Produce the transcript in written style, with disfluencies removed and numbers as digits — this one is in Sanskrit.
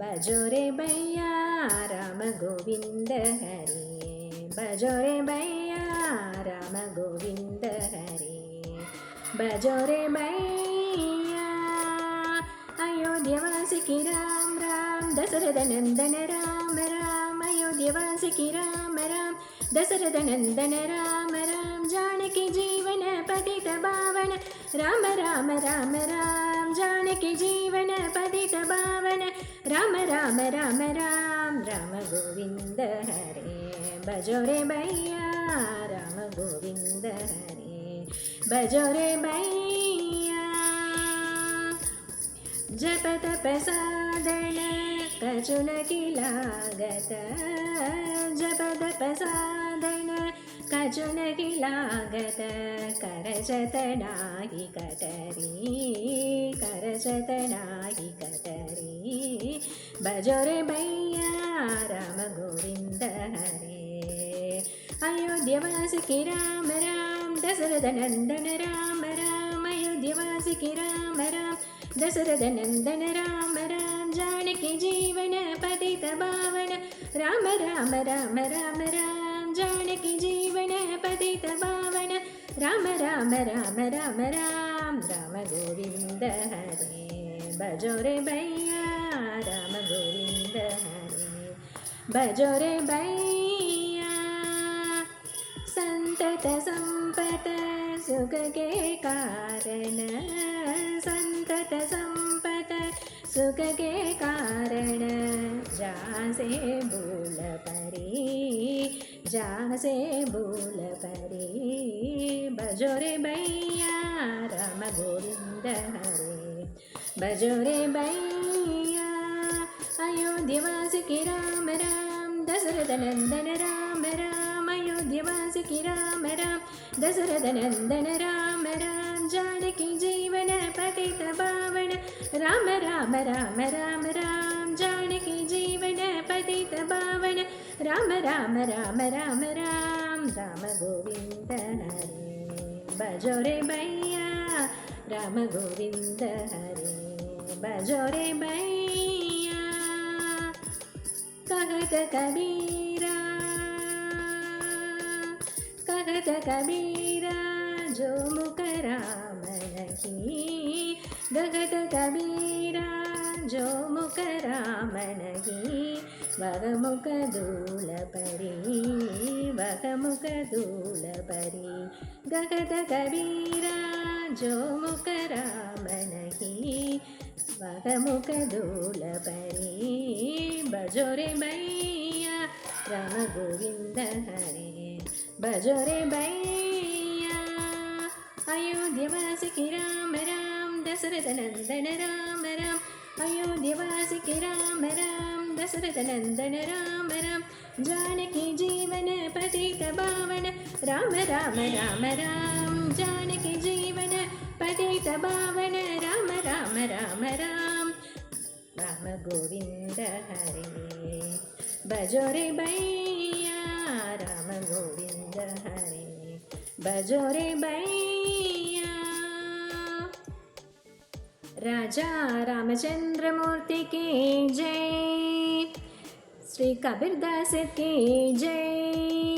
भजो रे भैया राम गोविंद हरे, भजो रे भैया राम गोविंद हरे, भजो रे भैया अयोध्यवासी की राम राम, दशरथ नंदन राम राम, अयोध्यवासी की राम राम, दशरथ नंदन राम राम, जानकी जीवन पतित पावन, राम राम राम राम, जानकी जीवन पतित पावन, राम राम राम राम, राम गोविंद हरे, भजो रे भैया राम गोविंद हरे, भजो रे भैया। जप तप साधन कछु न की लागत, जप तप साधन कछु न की लागत, करजत नाही कटरी, करजत नाही कटरी, भजो रे भैया राम गोविंद हरे, अयोध्यवासी की राम राम, दशरथ नंदन राम राम, अयोध्यवासी की राम राम, दशरथ नंदन राम राम, जानकी जीवन पतित पावन, राम राम राम राम राम, जानकी जीवन पतित पावन, राम राम राम राम राम, राम गोविंद हरे, भजो रे भैया राम गोविंद हरे, भजो रे भैया। संतत संपत सुख के कारण, संतत संपत सुख के कारण, जासे भूल परी, जासे भूल परी, भजो रे भैया राम गोविंद हरे, भजो रे भैया अयोध्यवासी की राम राम, दशरथ नंदन राम राम, अयोध्यवासी की राम राम, दशरथ नंदन राम राम, जानकी जीवन पतित पावन, राम राम राम राम राम, जानकी जीवन पतित पावन, राम राम राम राम राम, राम गोविंद हरे, भजो रे भैया राम गोविंद हरे, भजो रे भैया। कहत कबीरा, कहत कबीरा जो मुख राम नहीं, गगत कबीरा जो मुख राम नहीं, वह मुख धूल परी, वह मुख धूल परी, गगत कबीरा जो मुख राम नहीं, वह मुख धूल परी, भजो रे भैया राम गोविंद हरे, भजो रे भैया अयोध्यवासी की राम राम, दशरथ नंदन राम राम, अयोध्यवासी की राम राम, दशरथ नंदन राम राम, जानकी जीवन पतित पावन, राम राम राम राम, जानकी जीवन पतित पावन, राम राम राम राम, राम गोविंद हरे, भजो रे भैया राम गोविंद हरे, भजो रे भैया। राजा रामचंद्र मूर्ति की जय, श्री कबीरदास की जय।